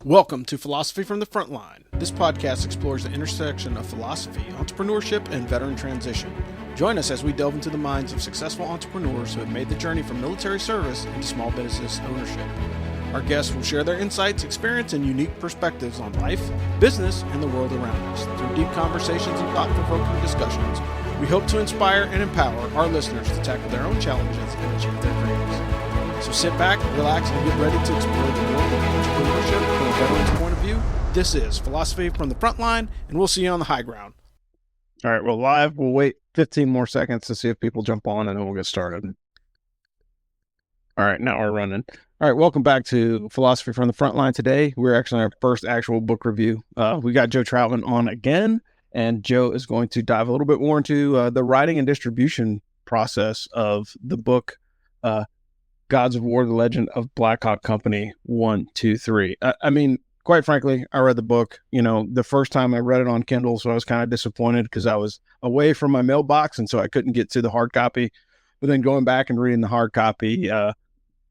Welcome to Philosophy from the Frontline. This podcast explores the intersection of philosophy, entrepreneurship, and veteran transition. Join us as we delve into the minds of successful entrepreneurs who have made the journey from military service into small business ownership. Our guests will share their insights, experience, and unique perspectives on life, business, and the world around us. Through deep conversations and thought-provoking discussions, we hope to inspire and empower our listeners to tackle their own challenges and achieve their dreams. So sit back, relax, and get ready to explore the world of entrepreneurship from a veteran's point of view. This is Philosophy from the Frontline, and we'll see you on the high ground. All right, well, live. We'll wait 15 more seconds to see if people jump on, and then we'll get started. All right, now we're running. All right, welcome back to Philosophy from the Frontline. Today, we're actually on our first actual book review. We got Joe Troutman on again, and Joe is going to dive a little bit more into the writing and distribution process of the book, Gods of War, The Legend of Blackhawk Company 1, 2, 3. I mean, quite frankly, I read the book, the first time I read it on Kindle, so I was kind of disappointed because I was away from my mailbox, and so I couldn't get to the hard copy. But then going back and reading the hard copy, it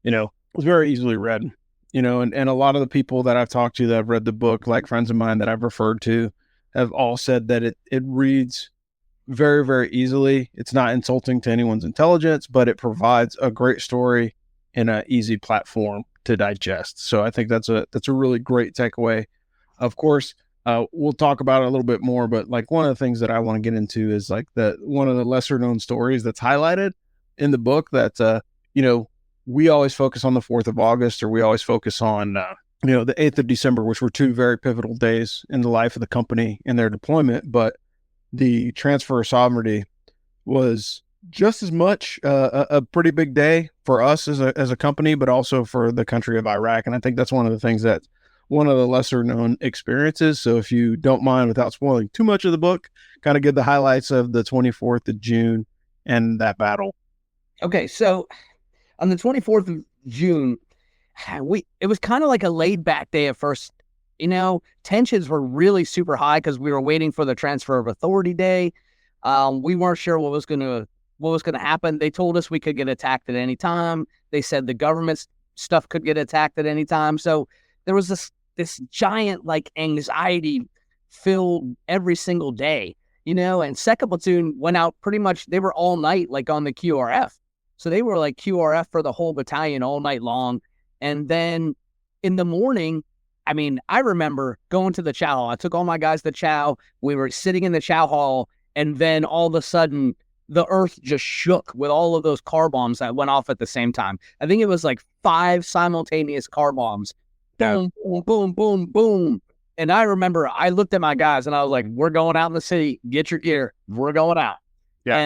was very easily read, and a lot of the people that I've talked to that have read the book, like friends of mine that I've referred to, have all said that it reads very, very easily. It's not insulting to anyone's intelligence, but it provides a great story in an easy platform to digest. So I think that's a really great takeaway. Of course, we'll talk about it a little bit more, but like one of the things that I want to get into is like one of the lesser known stories that's highlighted in the book that, we always focus on the 4th of August, or we always focus on, the 8th of December, which were two very pivotal days in the life of the company and their deployment. But the transfer of sovereignty was just as much a pretty big day for us as a company, but also for the country of Iraq. And I think that's one of the things that one of the lesser known experiences. So if you don't mind, without spoiling too much of the book, kind of give the highlights of the 24th of June and that battle. Okay. So on the 24th of June, it was kind of like a laid back day at first. Tensions were really super high because we were waiting for the transfer of authority day. We weren't sure what was going to happen. They told us we could get attacked at any time. They said the government's stuff could get attacked at any time. So there was this giant like anxiety filled every single day, and second platoon went out pretty much, they were all night, like on the QRF. So they were like QRF for the whole battalion all night long. And then in the morning, I remember going to the chow hall. I took all my guys to chow. We were sitting in the chow hall, and then all of a sudden, the earth just shook with all of those car bombs that went off at the same time. I think it was like 5 simultaneous car bombs. Boom, boom, boom, boom, boom. And I remember I looked at my guys and I was like, we're going out in the city. Get your gear. We're going out. Yeah.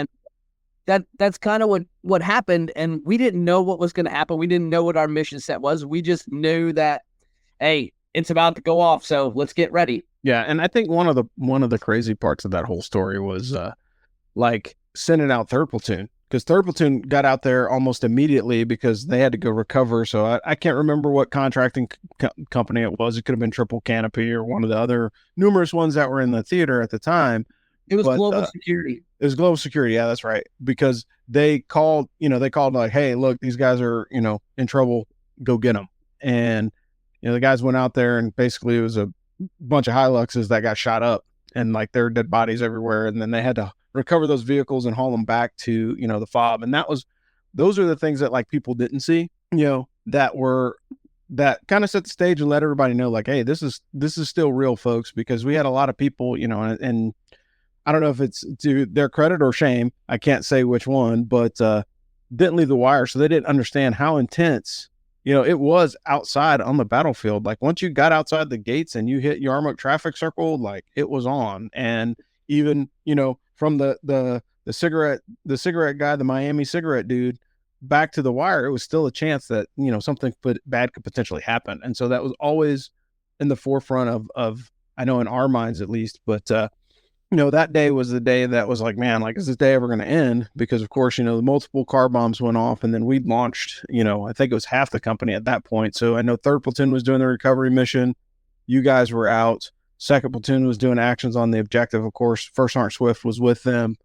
And that's kind of what happened. And we didn't know what was going to happen. We didn't know what our mission set was. We just knew that, hey, it's about to go off. So let's get ready. Yeah. And I think one of the crazy parts of that whole story was sending out 3rd Platoon, because 3rd Platoon got out there almost immediately because they had to go recover. So I can't remember what contracting company it was. It could have been Triple Canopy or one of the other numerous ones that were in the theater at the time. It was Global Security. It was Global Security. Yeah, that's right. Because they called like, hey, look, these guys are, in trouble. Go get them. And, the guys went out there, and basically it was a bunch of Hiluxes that got shot up, and like there were dead bodies everywhere. And then they had to recover those vehicles and haul them back to, the FOB. And those are the things that like people didn't see, that kind of set the stage and let everybody know like, hey, this is still real, folks, because we had a lot of people, and I don't know if it's to their credit or shame, I can't say which one, but didn't leave the wire. So they didn't understand how intense, it was outside on the battlefield. Like once you got outside the gates and you hit Yarmouk traffic circle, like it was on. And even, from the cigarette guy, the Miami cigarette dude, back to the wire, it was still a chance that, something bad could potentially happen. And so that was always in the forefront of I know in our minds at least, but, that day was the day that was like, man, like, is this day ever going to end? Because of course, the multiple car bombs went off, and then we launched, I think it was half the company at that point. So I know 3rd Platoon was doing the recovery mission. You guys were out. 2nd Platoon was doing actions on the objective. Of course, 1st Sergeant Swift was with them,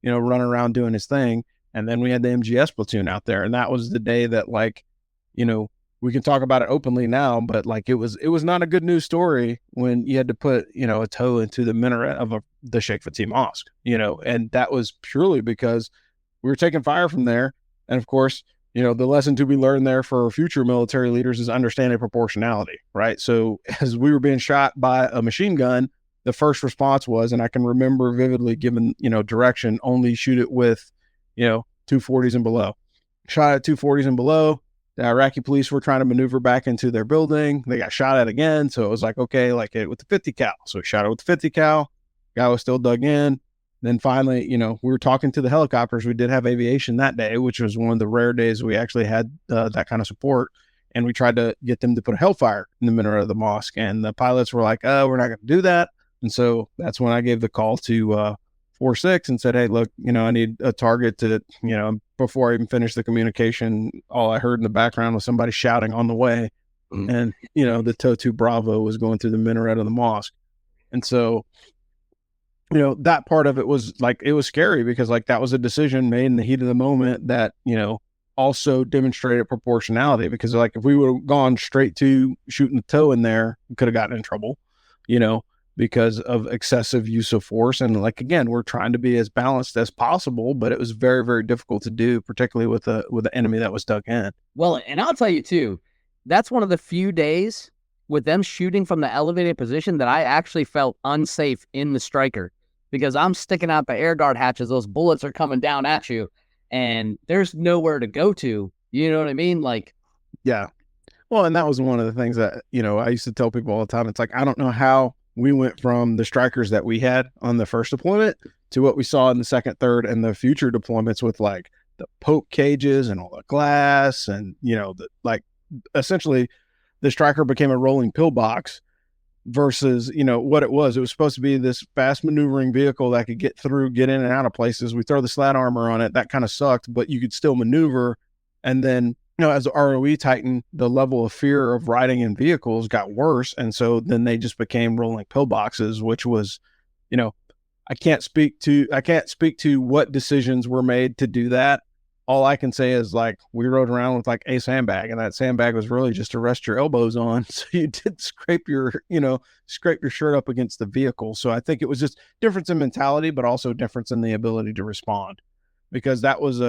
running around doing his thing. And then we had the MGS platoon out there. And that was the day that, like, we can talk about it openly now, but like it was not a good news story when you had to put, a toe into the minaret of the Sheik Fati Mosque, and that was purely because we were taking fire from there. And of course, the lesson to be learned there for future military leaders is understanding proportionality, right? So as we were being shot by a machine gun, the first response was, and I can remember vividly given, direction, only shoot it with, 240s and below. Shot at 240s and below. The Iraqi police were trying to maneuver back into their building. They got shot at again. So it was like, okay, like it with the 50 cal. So we shot it with the 50 cal. Guy was still dug in. Then finally, we were talking to the helicopters. We did have aviation that day, which was one of the rare days we actually had that kind of support. And we tried to get them to put a Hellfire in the minaret of the mosque. And the pilots were like, oh, we're not going to do that. And so that's when I gave the call to 4-6 and said, hey, look, I need a target to, before I even finished the communication, all I heard in the background was somebody shouting on the way. And, the TOW-2 Bravo was going through the minaret of the mosque. And so, that part of it was like, it was scary because like that was a decision made in the heat of the moment that, also demonstrated proportionality, because like if we would have gone straight to shooting the toe in there, we could have gotten in trouble, because of excessive use of force. And like, again, we're trying to be as balanced as possible, but it was very, very difficult to do, particularly with the enemy that was dug in. Well, and I'll tell you too, that's one of the few days with them shooting from the elevated position that I actually felt unsafe in the striker, because I'm sticking out the air guard hatches. Those bullets are coming down at you and there's nowhere to go to. You know what I mean? Like, yeah. Well, and that was one of the things that, I used to tell people all the time. It's like, I don't know how we went from the strikers that we had on the first deployment to what we saw in the second, third, and the future deployments with like the Pope cages and all the glass and, essentially the striker became a rolling pillbox versus, what it was. It was supposed to be this fast maneuvering vehicle that could get through, get in and out of places. We throw the slat armor on it. That kind of sucked, but you could still maneuver. And then, as the ROE tightened, the level of fear of riding in vehicles got worse. And so then they just became rolling pillboxes, which was, I can't speak to what decisions were made to do that. All I can say is like, we rode around with like a sandbag, and that sandbag was really just to rest your elbows on. So you did scrape your shirt up against the vehicle. So I think it was just difference in mentality, but also difference in the ability to respond, because that was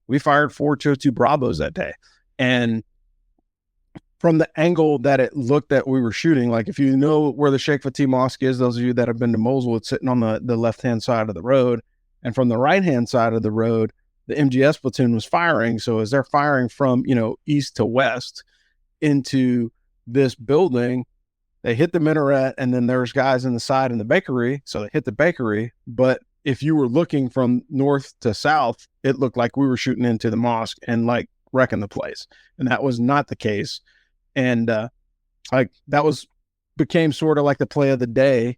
we fired 4 TOW-2 Bravos that day. And from the angle that it looked that we were shooting, like if you know where the Sheik Fati Mosque is, those of you that have been to Mosul, it's sitting on the left-hand side of the road. And from the right-hand side of the road, the MGS platoon was firing. So as they're firing from, east to west into this building, they hit the minaret, and then there's guys in the side in the bakery. So they hit the bakery. But if you were looking from north to south, it looked like we were shooting into the mosque and like wrecking the place. And that was not the case. And became sort of like the play of the day,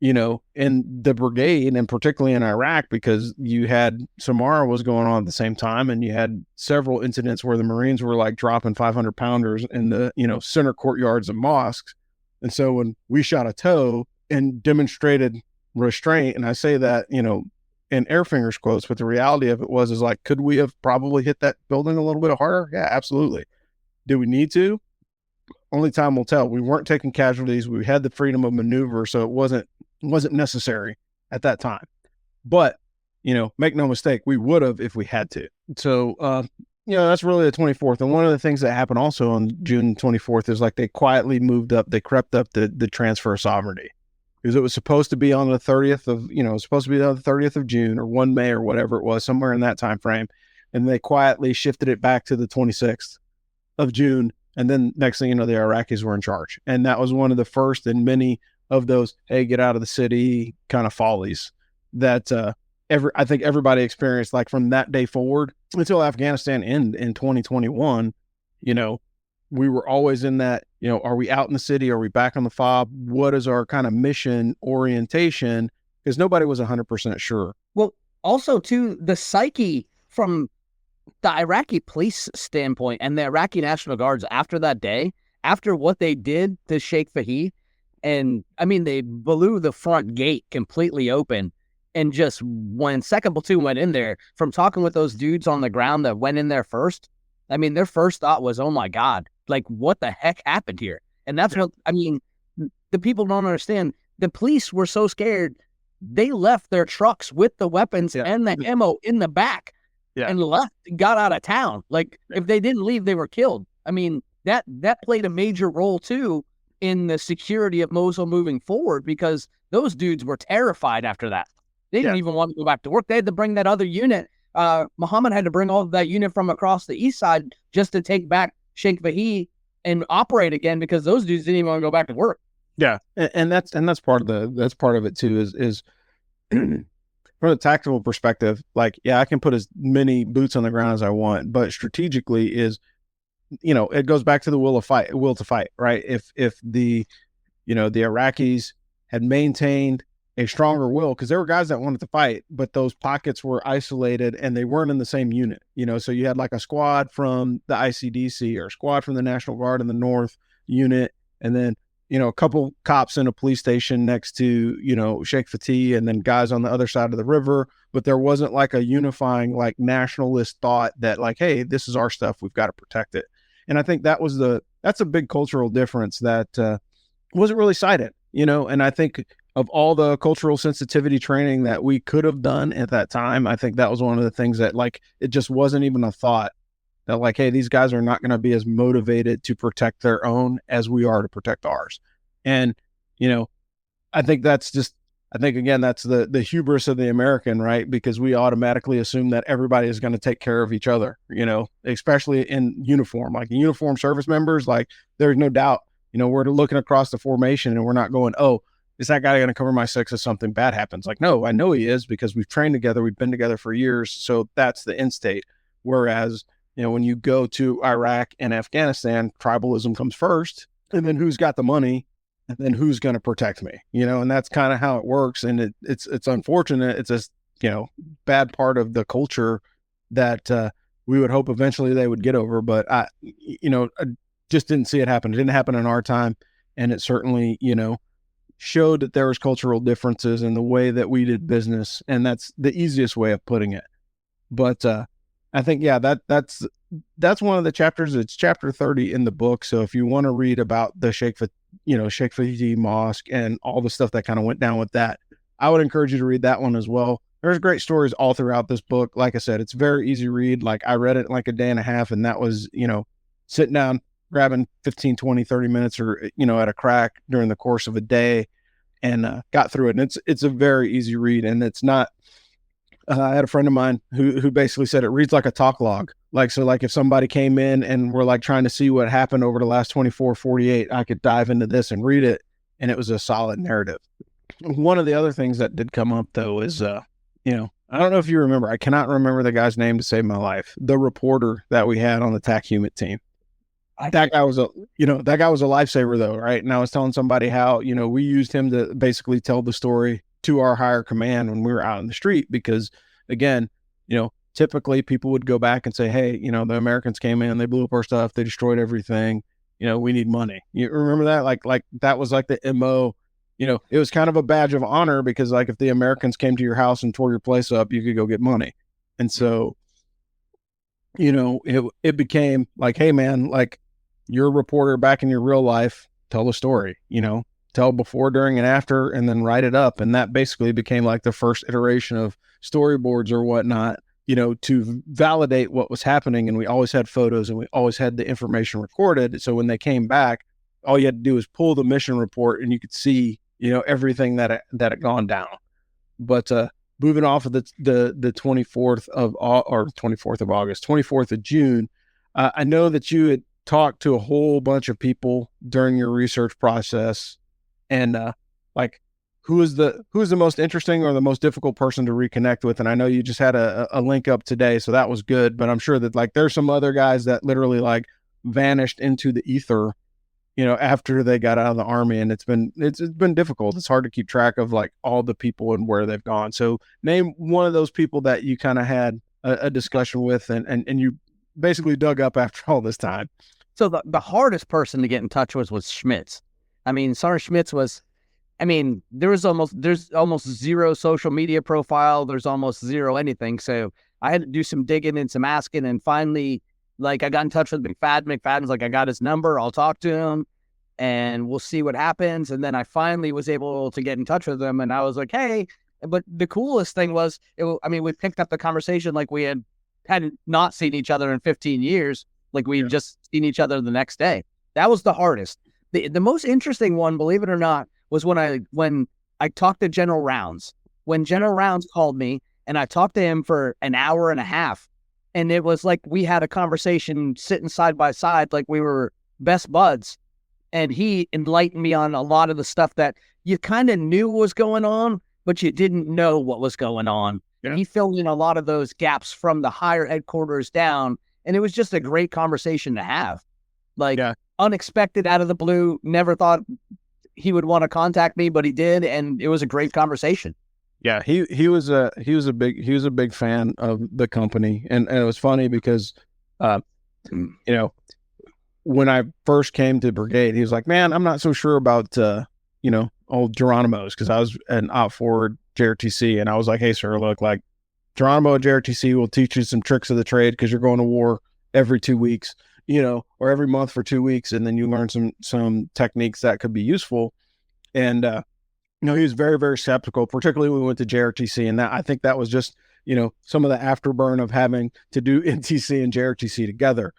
in the brigade, and particularly in Iraq, because you had Samara was going on at the same time, and you had several incidents where the Marines were like dropping 500 pounders in the, center courtyards of mosques. And so when we shot a toe and demonstrated restraint, and I say that, in air fingers quotes, but the reality of it is like, could we have probably hit that building a little bit harder? Yeah, absolutely. Did we need to? Only time will tell. We weren't taking casualties. We had the freedom of maneuver, so it wasn't necessary at that time. But, make no mistake, we would have if we had to. So, that's really the 24th. And one of the things that happened also on June 24th is like they quietly they crept up the transfer of sovereignty. Because it was supposed to be on the 30th of June or 1 May or whatever it was, somewhere in that time frame. And they quietly shifted it back to the 26th of June. And then next thing you know, the Iraqis were in charge. And that was one of the first in many of those, hey, get out of the city kind of follies that I think everybody experienced, like from that day forward until Afghanistan ended in 2021. We were always in that, are we out in the city? Are we back on the FOB? What is our kind of mission orientation? Because nobody was 100% sure. Well, also too, the psyche from the Iraqi police standpoint and the Iraqi National Guards after that day, after what they did to Sheik Fati, and I mean, they blew the front gate completely open. And just when second platoon went in there, from talking with those dudes on the ground that went in there first, I mean, their first thought was, oh my God, like, what the heck happened here? And that's what, I mean, the people don't understand. The police were so scared, they left their trucks with the weapons and the ammo in the back and left, got out of town. Like, if they didn't leave, they were killed. I mean, that played a major role, too, in the security of Mosul moving forward, because those dudes were terrified after that. They didn't even want to go back to work. They had to bring that other unit. Muhammad had to bring all of that unit from across the east side just to take back Sheik Fati and operate again, because those dudes didn't even want to go back to work. Yeah, and that's part of it too. Is from a tactical perspective, like, I can put as many boots on the ground as I want, but strategically is, it goes back to the will to fight, right? If the the Iraqis had maintained a stronger will, because there were guys that wanted to fight, but those pockets were isolated and they weren't in the same unit, so you had like a squad from the ICDC or a squad from the National Guard in the North unit, and then a couple cops in a police station next to Sheik Fati, and then guys on the other side of the river. But there wasn't like a unifying, like, nationalist thought that, like, hey, this is our stuff, we've got to protect it. And I think that's a big cultural difference that wasn't really cited, and I think of all the cultural sensitivity training that we could have done at that time, I think that was one of the things that, like, it just wasn't even a thought that, like, hey, these guys are not going to be as motivated to protect their own as we are to protect ours. And, I think that's again, that's the hubris of the American, right? Because we automatically assume that everybody is going to take care of each other, especially in uniform, like uniform service members. Like, there's no doubt, we're looking across the formation and we're not going, oh, is that guy going to cover my six if something bad happens? Like, no, I know he is, because we've trained together. We've been together for years. So that's the end state. Whereas, when you go to Iraq and Afghanistan, tribalism comes first, and then who's got the money, and then who's going to protect me, and that's kind of how it works. And it's unfortunate. It's a, bad part of the culture that we would hope eventually they would get over. But I just didn't see it happen. It didn't happen in our time. And it certainly, showed that there was cultural differences in the way that we did business. And that's the easiest way of putting it. But I think, that's one of the chapters. It's chapter 30 in the book. So if you want to read about the Sheik Fati Mosque and all the stuff that kind of went down with that, I would encourage you to read that one as well. There's great stories all throughout this book. Like I said, it's very easy read. Like, I read it in like a day and a half, and that was, sitting down, grabbing 15, 20, 30 minutes or, at a crack during the course of a day, and got through it. And it's a very easy read. And it's not, I had a friend of mine who basically said it reads like a talk log. Like, so like if somebody came in and we're like trying to see what happened over the last 24, 48, I could dive into this and read it. And it was a solid narrative. One of the other things that did come up though is, I don't know if you remember, I cannot remember the guy's name to save my life. The reporter that we had on the TAC unit team. That guy was a lifesaver though, right? And I was telling somebody how, we used him to basically tell the story to our higher command when we were out in the street, because again, typically people would go back and say, hey, the Americans came in, they blew up our stuff, they destroyed everything, we need money. You remember that? Like that was like the MO, it was kind of a badge of honor, because like if the Americans came to your house and tore your place up, you could go get money. And so, it became like, hey man, like, you're a reporter back in your real life, tell the story, tell before, during, and after, and then write it up. And that basically became like the first iteration of storyboards or whatnot, to validate what was happening. And we always had photos and we always had the information recorded. So when they came back, all you had to do was pull the mission report and you could see, everything that had gone down. But moving off of the 24th of August, 24th of June, I know that you had talked to a whole bunch of people during your research process, and like, who is the most interesting or the most difficult person to reconnect with? And I know you just had a link up today, so that was good, but I'm sure that like there's some other guys that literally like vanished into the ether, after they got out of the Army, and it's been difficult. It's hard to keep track of like all the people and where they've gone. So name one of those people that you kind of had a discussion with and you basically dug up after all this time. So the hardest person to get in touch with was Schmitz. I mean, Sergeant Schmitz was, there's almost zero social media profile. There's almost zero anything. So I had to do some digging and some asking, and finally, Like, I got in touch with McFadden. McFadden's like, I got his number. I'll talk to him and we'll see what happens. And then I finally was able to get in touch with him. And I was like, hey, but the coolest thing was, we picked up the conversation like we had not seen each other in 15 years. Like we had just seen each other the next day. That was the hardest. The most interesting one, believe it or not, was when I talked to General Rounds. When General Rounds called me and I talked to him for an hour and a half, and it was like we had a conversation sitting side by side like we were best buds. And he enlightened me on a lot of the stuff that you kind of knew was going on, but you didn't know what was going on. Yeah. He filled in a lot of those gaps from the higher headquarters down, and it was just a great conversation to have. Like, unexpected, out of the blue, never thought he would want to contact me, but he did, and it was a great conversation. Yeah, he was a big fan of the company, and it was funny because, when I first came to brigade, he was like, "Man, I'm not so sure about old Geronimo's," because I was an op forward JRTC, and I was like, "Hey, sir, look, like Geronimo at JRTC will teach you some tricks of the trade because you're going to war every 2 weeks, or every month for 2 weeks, and then you learn some techniques that could be useful." And he was very, very skeptical, particularly when we went to JRTC, and I think that was just some of the afterburn of having to do NTC and JRTC together.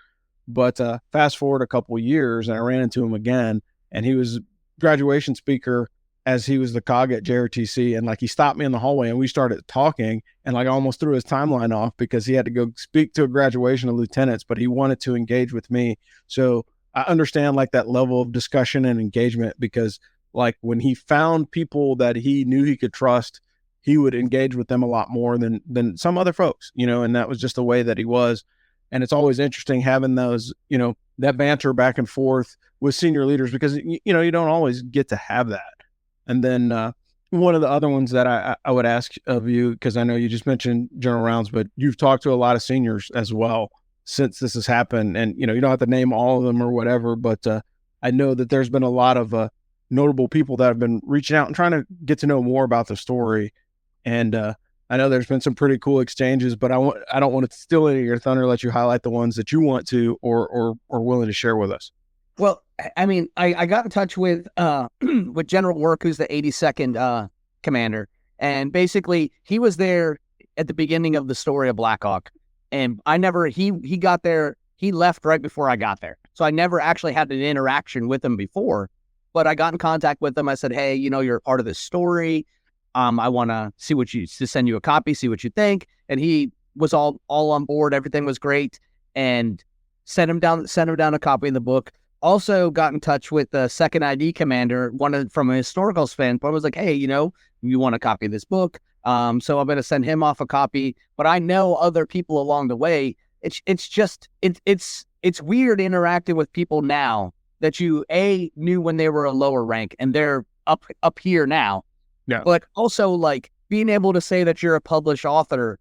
But fast forward a couple of years, and I ran into him again, and he was graduation speaker as he was the COG at JRTC, and like he stopped me in the hallway and we started talking, and like I almost threw his timeline off because he had to go speak to a graduation of lieutenants, but he wanted to engage with me. So I understand like that level of discussion and engagement, because like when he found people that he knew he could trust, he would engage with them a lot more than some other folks, and that was just the way that he was. And it's always interesting having those, that banter back and forth with senior leaders, because, you don't always get to have that. And then one of the other ones that I would ask of you, because I know you just mentioned General Rounds, but you've talked to a lot of seniors as well since this has happened. And, you don't have to name all of them or whatever, but I know that there's been a lot of notable people that have been reaching out and trying to get to know more about the story. And I know there's been some pretty cool exchanges, but I don't want to steal any of your thunder, let you highlight the ones that you want to or willing to share with us. Well, I got in touch with with General Work, who's the 82nd commander, and basically he was there at the beginning of the story of Blackhawk, and he got there, he left right before I got there, so I never actually had an interaction with him before, but I got in contact with him. I said, hey, you're a part of this story. I want to send you a copy, see what you think. And he was all on board. Everything was great, and sent him down a copy of the book. Also got in touch with the second ID commander, from a historical standpoint, was like, hey, you want a copy of this book? So I'm going to send him off a copy, but I know other people along the way. It's weird interacting with people now that you knew when they were a lower rank and they're up here now. Yeah. But also, like, being able to say that you're a published author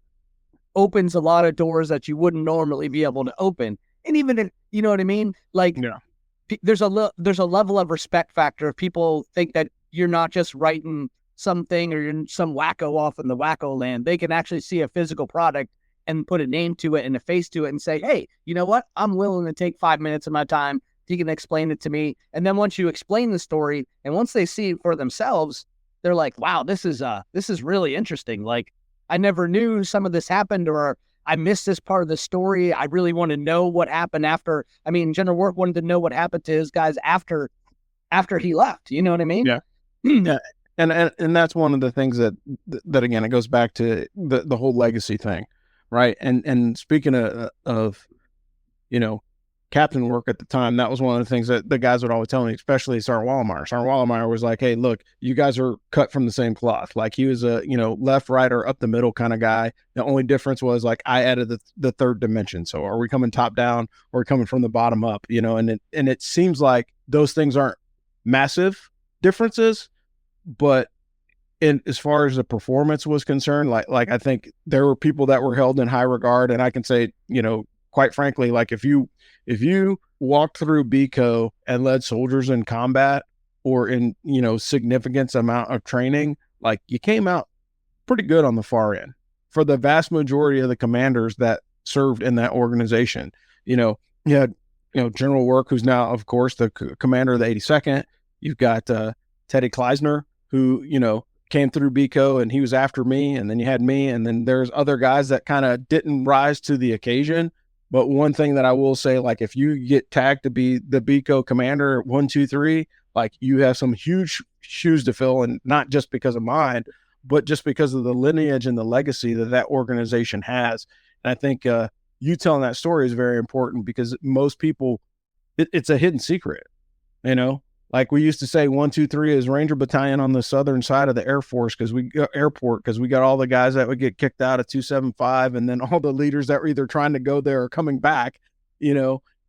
opens a lot of doors that you wouldn't normally be able to open. And even if, you know what I mean? Like, there's a level of respect factor. If people think that you're not just writing something or you're some wacko off in the wacko land, they can actually see a physical product and put a name to it and a face to it and say, hey, you know what? I'm willing to take 5 minutes of my time. You can explain it to me. And then once you explain the story, and once they see it for themselves, they're like, wow, this is really interesting. Like, I never knew some of this happened, or I missed this part of the story. I really want to know what happened after. General Work wanted to know what happened to his guys after he left. You know what I mean? Yeah. Yeah. And that's one of the things that again, it goes back to the whole legacy thing, right? And speaking of captain work at the time, that was one of the things that the guys would always tell me, especially Sergeant Wallenmeyer. Sergeant Wallenmeyer was like, hey, look, you guys are cut from the same cloth. Like, he was a, left, right, or up the middle kind of guy. The only difference was, like, I added the third dimension. So are we coming top down or are we coming from the bottom up, and it seems like those things aren't massive differences, but as far as the performance was concerned, like I think there were people that were held in high regard. And I can say, quite frankly, like if you walked through BCO and led soldiers in combat or in, significant amount of training, like, you came out pretty good on the far end for the vast majority of the commanders that served in that organization. you had, General Work, who's now, of course, the commander of the 82nd. You've got Teddy Kleisner, who, came through BCO, and he was after me. And then you had me. And then there's other guys that kind of didn't rise to the occasion. But one thing that I will say, like, if you get tagged to be the BCO commander 1, 2, 3, like, you have some huge shoes to fill, and not just because of mine, but just because of the lineage and the legacy that organization has. And I think you telling that story is very important, because most people, it's a hidden secret, Like we used to say, 1, 2, 3 is Ranger Battalion on the southern side of the Air Force, because we got all the guys that would get kicked out of 275, and then all the leaders that were either trying to go there or coming back,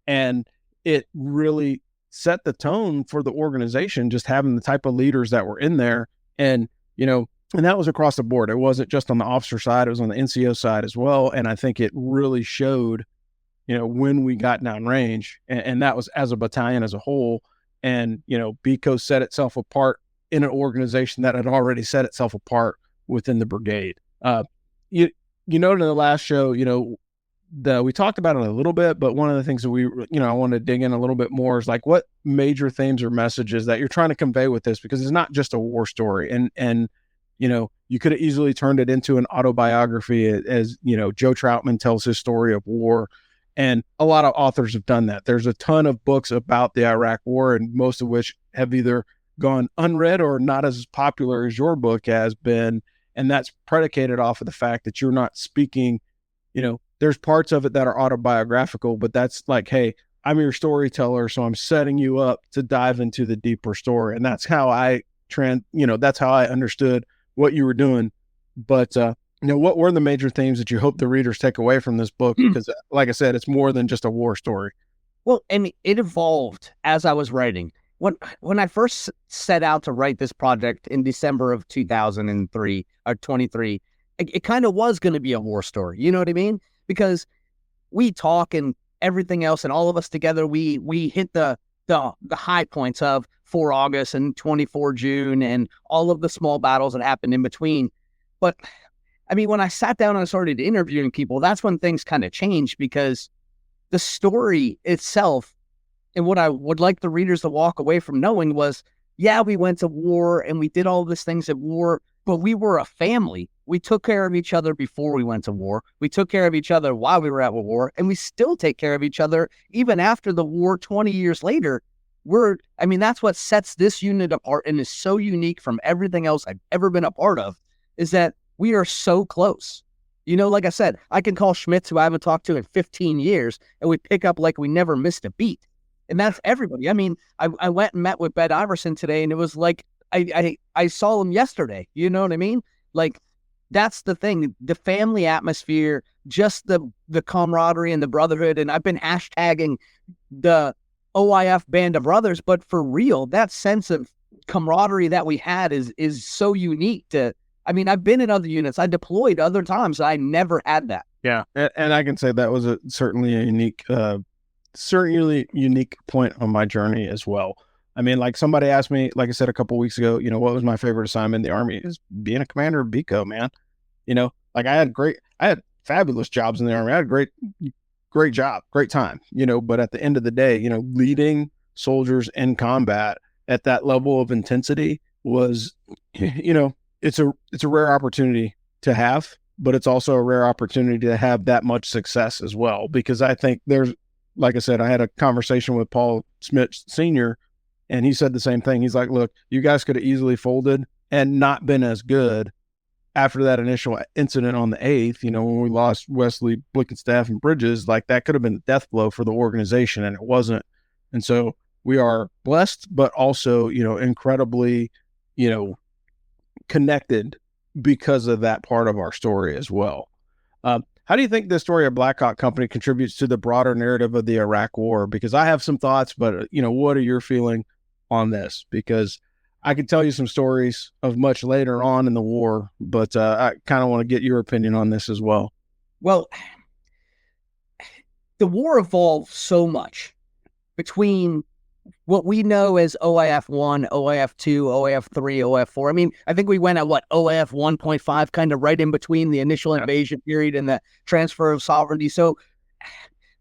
and it really set the tone for the organization, just having the type of leaders that were in there. And, and that was across the board. It wasn't just on the officer side, it was on the NCO side as well. And I think it really showed, when we got downrange, and that was as a battalion as a whole. And, BCO set itself apart in an organization that had already set itself apart within the brigade. In the last show, we talked about it a little bit, but one of the things that I want to dig in a little bit more is, like, what major themes or messages that you're trying to convey with this, because it's not just a war story. And you could have easily turned it into an autobiography, as, Joe Troutman tells his story of war. And a lot of authors have done that. There's a ton of books about the Iraq War, and most of which have either gone unread or not as popular as your book has been. And that's predicated off of the fact that you're not speaking, there's parts of it that are autobiographical, but that's like, hey, I'm your storyteller, so I'm setting you up to dive into the deeper story. And that's how that's how I understood what you were doing. But, what were the major themes that you hope the readers take away from this book? Because, like I said, it's more than just a war story. Well, and it evolved as I was writing. When I first set out to write this project in December of 2003 or 23, it kind of was going to be a war story. You know what I mean? Because we talk and everything else, and all of us together, we hit the high points of 4 August and 24 June and all of the small battles that happened in between. But I mean, when I sat down and I started interviewing people, that's when things kind of changed, because the story itself and what I would like the readers to walk away from knowing was, yeah, we went to war and we did all these things at war, but we were a family. We took care of each other before we went to war. We took care of each other while we were at war, and we still take care of each other even after the war 20 years later. That's what sets this unit apart and is so unique from everything else I've ever been a part of, is that we are so close. Like I said, I can call Schmitz, who I haven't talked to in 15 years, and we pick up like we never missed a beat. And that's everybody. I mean, I went and met with Ben Iverson today, and it was like I saw him yesterday. You know what I mean? Like, that's the thing, the family atmosphere, just the camaraderie and the brotherhood. And I've been hashtagging the OIF Band of Brothers, but for real, that sense of camaraderie that we had is so unique to. I mean, I've been in other units. I deployed other times. I never had that. Yeah. And I can say that was certainly a unique point on my journey as well. I mean, like, somebody asked me, like I said, a couple of weeks ago, what was my favorite assignment in the Army? Is being a commander of BCO, man. Like, I had fabulous jobs in the Army. I had a great job, great time, but at the end of the day, leading soldiers in combat at that level of intensity was, it's a rare opportunity to have, but it's also a rare opportunity to have that much success as well. Because I think like I said, I had a conversation with Paul Smith Sr., and he said the same thing. He's like, look, you guys could have easily folded and not been as good after that initial incident on the 8th, when we lost Wesley, Blickenstaff, and Bridges. Like, that could have been the death blow for the organization, and it wasn't. And so we are blessed, but also, incredibly, connected because of that part of our story as well. How do you think the story of Blackhawk Company contributes to the broader narrative of the Iraq War? Because I have some thoughts, but what are your feeling on this? Because I could tell you some stories of much later on in the war, but I kind of want to get your opinion on this as well. Well, the war evolved so much between what we know as OIF 1, OIF 2, OIF 3, OIF 4. I mean, I think we went at OIF 1.5, kind of right in between the initial invasion period and the transfer of sovereignty. So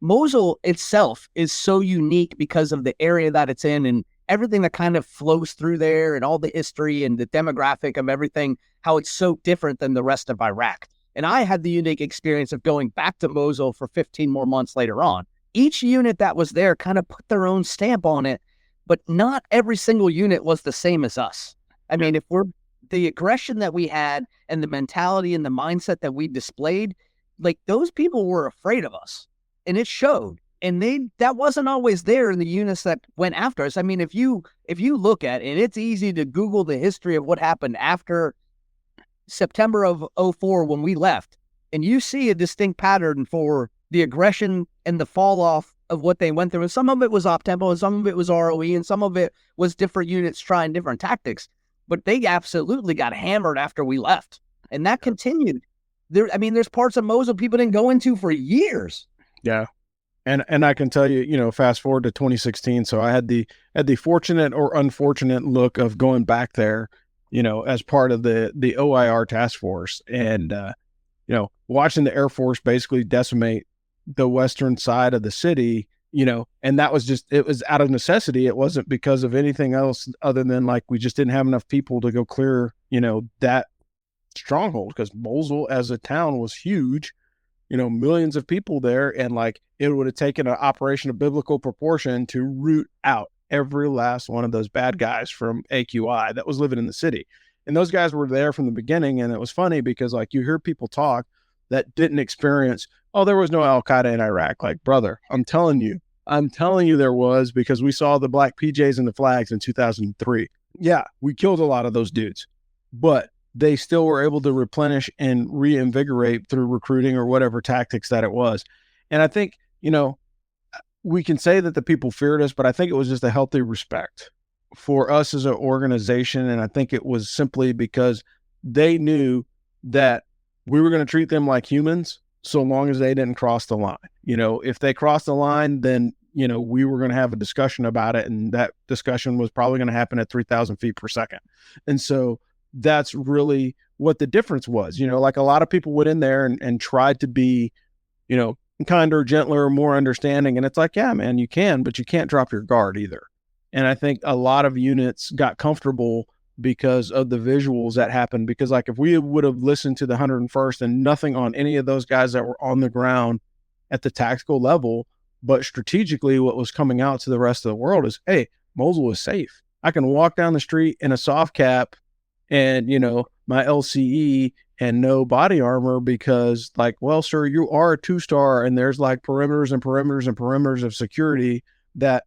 Mosul itself is so unique because of the area that it's in and everything that kind of flows through there and all the history and the demographic of everything, how it's so different than the rest of Iraq. And I had the unique experience of going back to Mosul for 15 more months later on. Each unit that was there kind of put their own stamp on it, but not every single unit was the same as us. I mean, if we're the aggression that we had and the mentality and the mindset that we displayed, like those people were afraid of us and it showed. And that wasn't always there in the units that went after us. I mean, if you look at it, it's easy to Google the history of what happened after September of 2004 when we left, and you see a distinct pattern for the aggression and the fall off of what they went through. And some of it was op-tempo, and some of it was ROE, and some of it was different units trying different tactics. But they absolutely got hammered after we left, and that continued. There's parts of Mosul people didn't go into for years. Yeah. And I can tell you, fast forward to 2016. So I had the fortunate or unfortunate look of going back there, as part of the OIR task force and, watching the Air Force basically decimate the western side of the city, and that was it was out of necessity. It wasn't because of anything else other than like, we just didn't have enough people to go clear, that stronghold, because Mosul as a town was huge. Millions of people there, and like it would have taken an operation of biblical proportion to root out every last one of those bad guys from AQI that was living in the city. And those guys were there from the beginning. And it was funny because like you hear people talk that didn't experience, oh, there was no Al-Qaeda in Iraq. Like, brother, I'm telling you there was, because we saw the black PJs and the flags in 2003. Yeah, we killed a lot of those dudes, but they still were able to replenish and reinvigorate through recruiting or whatever tactics that it was. And I think, we can say that the people feared us, but I think it was just a healthy respect for us as an organization. And I think it was simply because they knew that we were going to treat them like humans so long as they didn't cross the line. If they crossed the line, then, we were going to have a discussion about it. And that discussion was probably going to happen at 3,000 feet per second. And so that's really what the difference was. Like a lot of people went in there and tried to be, kinder, gentler, more understanding. And it's like, yeah, man, you can, but you can't drop your guard either. And I think a lot of units got comfortable because of the visuals that happened. Because like if we would have listened to the 101st and nothing on any of those guys that were on the ground at the tactical level, but strategically what was coming out to the rest of the world is, hey, Mosul is safe. I can walk down the street in a soft cap and, my LCE and no body armor because like, well, sir, you are a 2-star and there's like perimeters and perimeters and perimeters of security that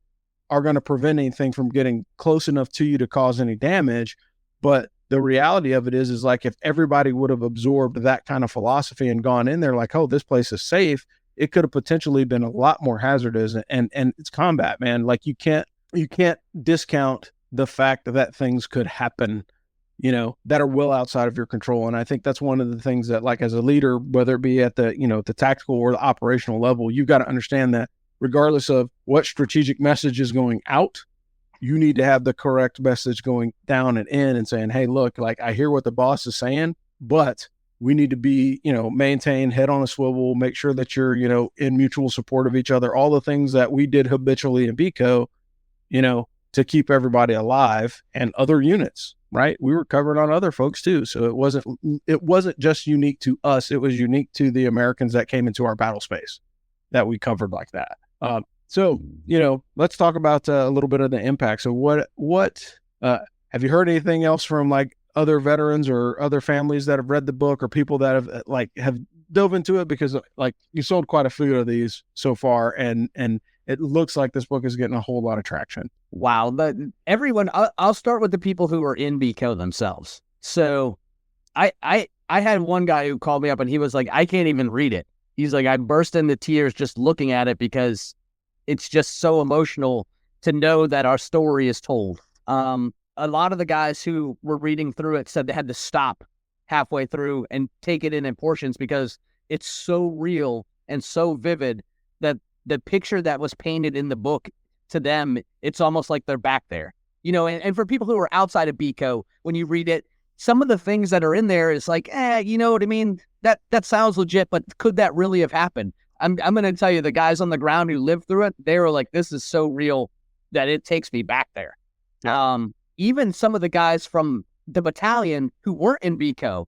are going to prevent anything from getting close enough to you to cause any damage. But the reality of it is like, if everybody would have absorbed that kind of philosophy and gone in there like, oh, this place is safe, it could have potentially been a lot more hazardous. And it's combat, man. Like you can't discount the fact that things could happen, that are well outside of your control. And I think that's one of the things that, like, as a leader, whether it be at the, the tactical or the operational level, you've got to understand that regardless of what strategic message is going out, you need to have the correct message going down and in and saying, hey, look, like I hear what the boss is saying, but we need to be, maintain head on a swivel, make sure that you're, in mutual support of each other, all the things that we did habitually in BCO, to keep everybody alive, and other units, right? We were covered on other folks too. So it wasn't just unique to us. It was unique to the Americans that came into our battle space that we covered like that. So, let's talk about a little bit of the impact. So what have you heard anything else from like other veterans or other families that have read the book or people that have dove into it? Because like you sold quite a few of these so far, and it looks like this book is getting a whole lot of traction. Wow. But everyone, I'll start with the people who are in BCO themselves. So I had one guy who called me up and he was like, I can't even read it. He's like, I burst into tears just looking at it because it's just so emotional to know that our story is told. A lot of the guys who were reading through it said they had to stop halfway through and take it in portions because it's so real and so vivid that the picture that was painted in the book, to them, it's almost like they're back there. And for people who are outside of BCO, when you read it, some of the things that are in there is like, you know what I mean? That sounds legit, but could that really have happened? I'm going to tell you, the guys on the ground who lived through it, they were like, this is so real that it takes me back there. Yeah. Even some of the guys from the battalion who weren't in BCO,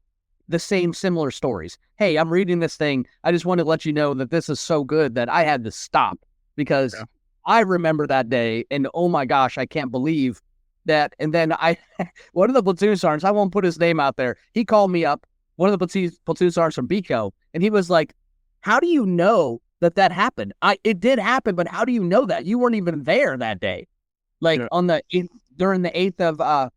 the similar stories. Hey, I'm reading this thing. I just want to let you know that this is so good that I had to stop because I remember that day and oh my gosh, I can't believe that. And then one of the platoon sergeants, I won't put his name out there. He called me up, one of the platoon sergeants from BCO, and he was like, how do you know that happened? It did happen, but how do you know that? You weren't even there that day. Like during the 8th of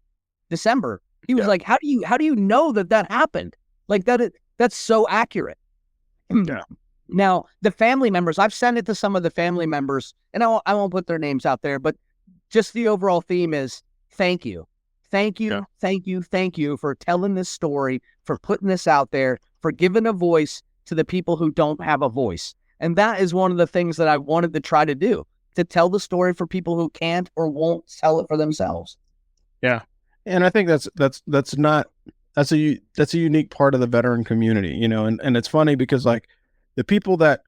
December. He was like, how do you know that happened? Like that's so accurate. Yeah. Now, the family members, I've sent it to some of the family members, and I won't put their names out there, but just the overall theme is thank you. Thank you, thank you, thank you for telling this story, for putting this out there, for giving a voice to the people who don't have a voice. And that is one of the things that I wanted to try to do, to tell the story for people who can't or won't tell it for themselves. Yeah. And I think that's a unique part of the veteran community, you know, and it's funny because like the people that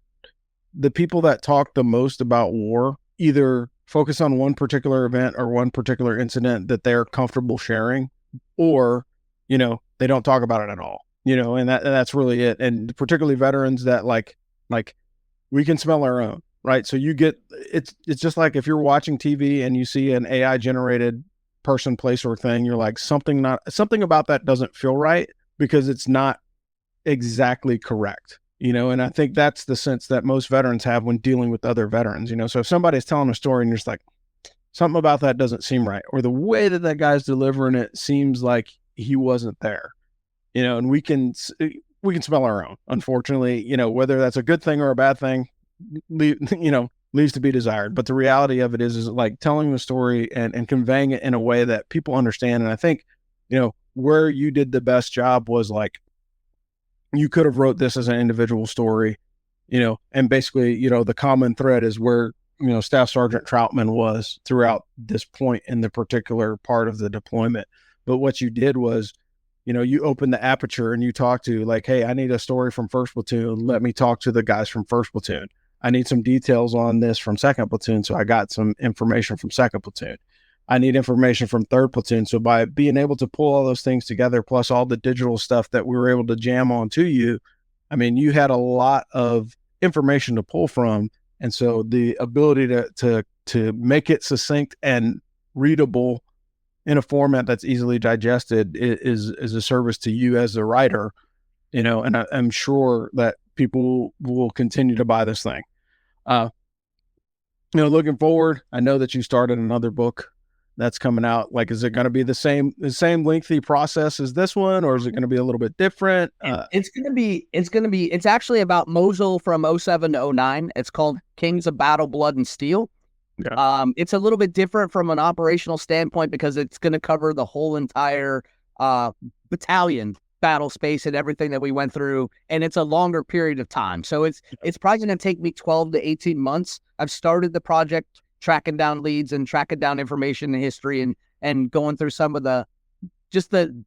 talk the most about war either focus on one particular event or one particular incident that they're comfortable sharing, or, you know, they don't talk about it at all, you know, and that's really it. And particularly veterans that like we can smell our own, right? So you get, it's just like if you're watching TV and you see an AI generated person, place, or thing, you're like, something about that doesn't feel right because it's not exactly correct, you know. And I think that's the sense that most veterans have when dealing with other veterans, you know. So if somebody's telling a story and you're just like, something about that doesn't seem right, or the way that guy's delivering it seems like he wasn't there, you know, and we can smell our own, unfortunately, you know, whether that's a good thing or a bad thing, leaves to be desired. But the reality of it is like telling the story and conveying it in a way that people understand. And I think, you know, where you did the best job was like, you could have wrote this as an individual story, you know, and basically, you know, the common thread is where, you know, Staff Sergeant Troutman was throughout this point in the particular part of the deployment. But what you did was, you know, you opened the aperture and you talked to like, hey, I need a story from 1st Platoon. Let me talk to the guys from 1st Platoon. I need some details on this from 2nd Platoon. So I got some information from 2nd Platoon. I need information from 3rd Platoon. So by being able to pull all those things together, plus all the digital stuff that we were able to jam onto you, I mean, you had a lot of information to pull from. And so the ability to make it succinct and readable in a format that's easily digested is a service to you as a writer, you know, and I'm sure that people will continue to buy this thing. You know, looking forward, I know that you started another book that's coming out. Like, is it going to be the same lengthy process as this one, or is it going to be a little bit different? It's actually about Mosul from 07 to 09. It's called Kings of Battle, Blood and Steel. Yeah. It's a little bit different from an operational standpoint because it's going to cover the whole entire battalion battle space and everything that we went through, and it's a longer period of time. So it's probably going to take me 12 to 18 months. I've started the project tracking down leads and tracking down information and history and going through some of the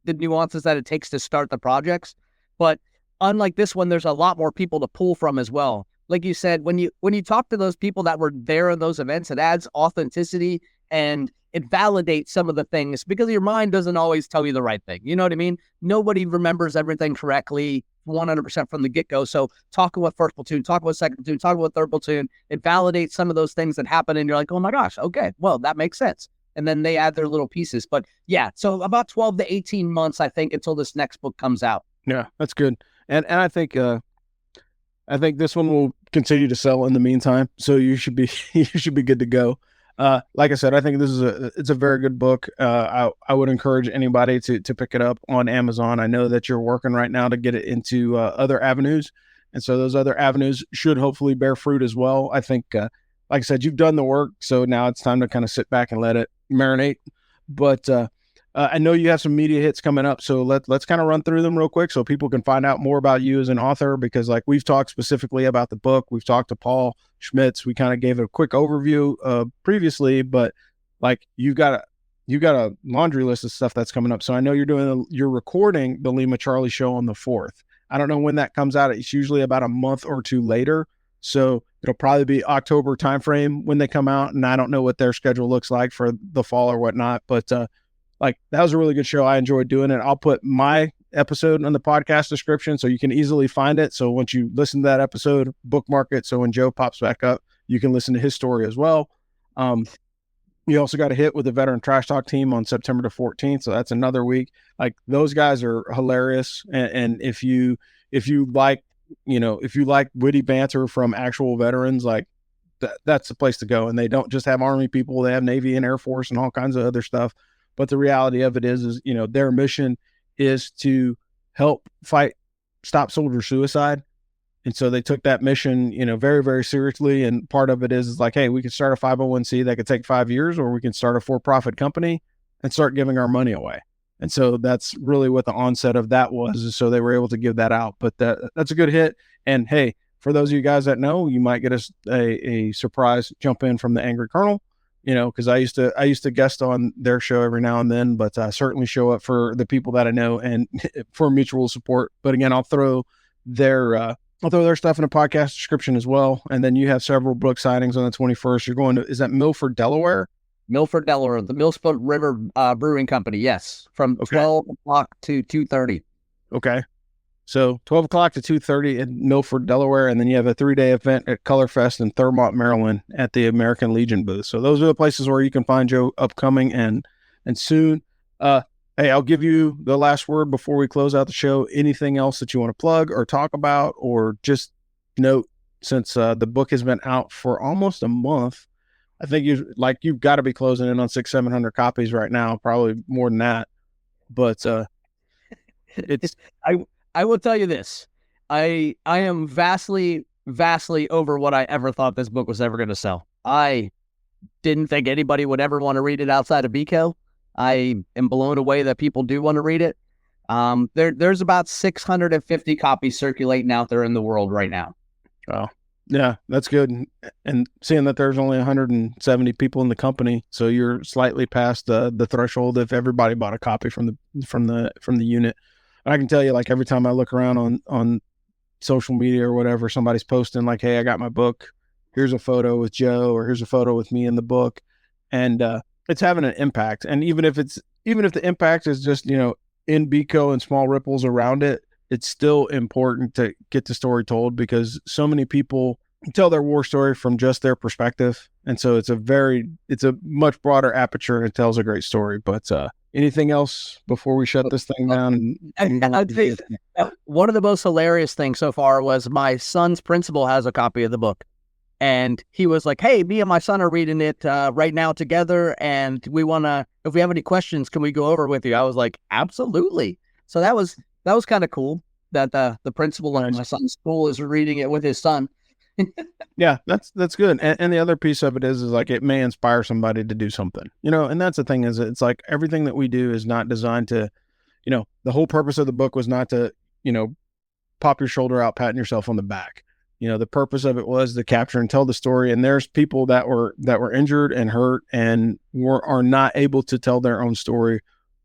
nuances that it takes to start the projects. But unlike this one, there's a lot more people to pull from as well. Like you said, when you talk to those people that were there in those events, it adds authenticity and it validates some of the things because your mind doesn't always tell you the right thing. You know what I mean? Nobody remembers everything correctly 100% from the get-go. So talking with 1st Platoon, talking with 2nd Platoon, talking with 3rd Platoon, it validates some of those things that happen and you're like, oh my gosh, okay, well, that makes sense. And then they add their little pieces. But yeah, so about 12 to 18 months, I think, until this next book comes out. Yeah, that's good. And I think this one will continue to sell in the meantime. So you should be good to go. Like I said, I think it's a very good book. I would encourage anybody to pick it up on Amazon. I know that you're working right now to get it into other avenues. And so those other avenues should hopefully bear fruit as well. I think, like I said, you've done the work. So now it's time to kind of sit back and let it marinate. But I know you have some media hits coming up. So let's kind of run through them real quick so people can find out more about you as an author, because like we've talked specifically about the book. We've talked to Paul Schmitz. We kind of gave a quick overview previously, but like you've got a laundry list of stuff that's coming up. So I know you're recording the Lima Charlie Show on the 4th. I don't know when that comes out. It's usually about a month or two later. So it'll probably be October timeframe when they come out. And I don't know what their schedule looks like for the fall or whatnot, but like that was a really good show. I enjoyed doing it. I'll put my episode in the podcast description so you can easily find it. So once you listen to that episode, bookmark it. So when Joe pops back up, you can listen to his story as well. You also got a hit with the Veteran Trash Talk team on September the 14th. So that's another week. Like those guys are hilarious. And if you like, if you like witty banter from actual veterans, like that's the place to go. And they don't just have Army people, they have Navy and Air Force and all kinds of other stuff. But the reality of it is, their mission is to help stop soldier suicide. And so they took that mission, very, very seriously. And part of it is like, hey, we can start a 501c that could take 5 years, or we can start a for-profit company and start giving our money away. And so that's really what the onset of that was. So they were able to give that out. But that's a good hit. And hey, for those of you guys that know, you might get a surprise jump in from the Angry Colonel, because I used to guest on their show every now and then, but certainly show up for the people that I know and for mutual support. But again, I'll throw their stuff in the podcast description as well. And then you have several book signings on the 21st. You're going to, is that Milford, Delaware? Milford, Delaware, the Millsport River Brewing Company. Yes. From 12 o'clock to 2:30. Okay. So 12 o'clock to 2:30 in Milford, Delaware. And then you have a 3-day event at Colorfest in Thurmont, Maryland at the American Legion booth. So those are the places where you can find Joe upcoming and soon. Hey, I'll give you the last word before we close out the show. Anything else that you want to plug or talk about, or just note, since the book has been out for almost a month, I think you've got to be closing in on 600-700 copies right now, probably more than that. But it's I will tell you this. I am vastly over what I ever thought this book was ever going to sell. I didn't think anybody would ever want to read it outside of BCO. I am blown away that people do want to read it. There's about 650 copies circulating out there in the world right now. Oh, yeah, that's good. And seeing that there's only 170 people in the company, so you're slightly past the threshold if everybody bought a copy from the unit. I can tell you, like, every time I look around on social media or whatever, somebody's posting like, hey, I got my book. Here's a photo with Joe, or here's a photo with me in the book. And it's having an impact. And even if the impact is just, in BCO and small ripples around it, it's still important to get the story told, because so many people tell their war story from just their perspective. And so it's a much broader aperture, and it tells a great story. But anything else before we shut this thing down? I'd say one of the most hilarious things so far was my son's principal has a copy of the book. And he was like, hey, me and my son are reading it right now together. And if we have any questions, can we go over with you? I was like, absolutely. So that was kind of cool that the principal in my son's school is reading it with his son. Yeah, that's good. And the other piece of it is like, it may inspire somebody to do something, and that's the thing, is it's like everything that we do is not designed to, the whole purpose of the book was not to, pop your shoulder out, patting yourself on the back. The purpose of it was to capture and tell the story. And there's people that were injured and hurt and are not able to tell their own story.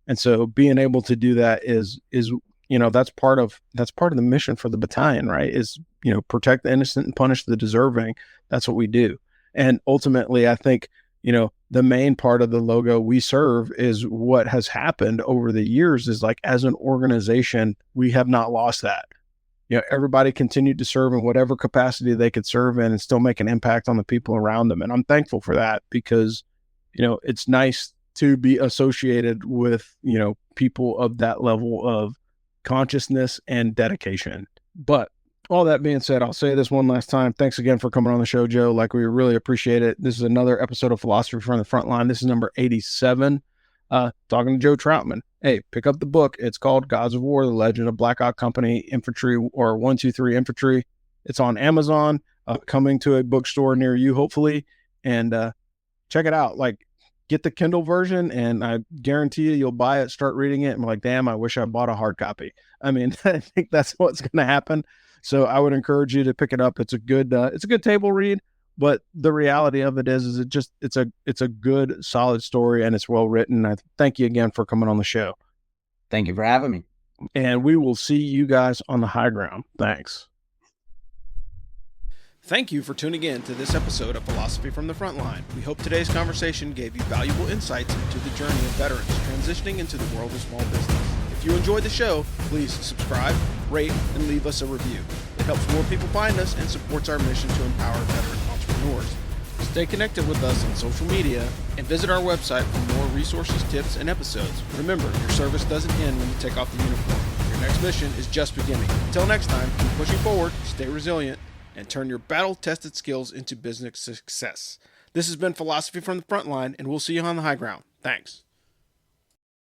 And so being able to do that is that's part of the mission for the battalion, right? Is, protect the innocent and punish the deserving. That's what we do. And ultimately, I think, the main part of the logo we serve is what has happened over the years is like, as an organization, we have not lost that. Everybody continued to serve in whatever capacity they could serve in and still make an impact on the people around them. And I'm thankful for that, because, it's nice to be associated with, people of that level of consciousness and dedication. But all that being said, I'll say this one last time. Thanks again for coming on the show, Joe. Like, we really appreciate it. This is another episode of Philosophy from the Frontline. This is number 87. Talking to Joe Troutman. Hey, pick up the book. It's called Gods of War, The Legend of Blackhawk Company Infantry, or 123 Infantry. It's on Amazon, coming to a bookstore near you, hopefully. And check it out. Like, get the Kindle version, and I guarantee you'll buy it, start reading it, and be like, damn, I wish I bought a hard copy. I mean, I think that's what's going to happen. So I would encourage you to pick it up. It's a good table read. But the reality of it is it's a good, solid story, and it's well written. I thank you again for coming on the show. Thank you for having me. And we will see you guys on the high ground. Thanks. Thank you for tuning in to this episode of Philosophy from the Frontline. We hope today's conversation gave you valuable insights into the journey of veterans transitioning into the world of small business. If you enjoyed the show, please subscribe, rate, and leave us a review. It helps more people find us and supports our mission to empower veteran entrepreneurs. Stay connected with us on social media and visit our website for more resources, tips, and episodes. Remember, your service doesn't end when you take off the uniform. Your next mission is just beginning. Until next time, keep pushing forward, stay resilient, and turn your battle-tested skills into business success. This has been Philosophy from the Frontline, and we'll see you on the high ground. Thanks.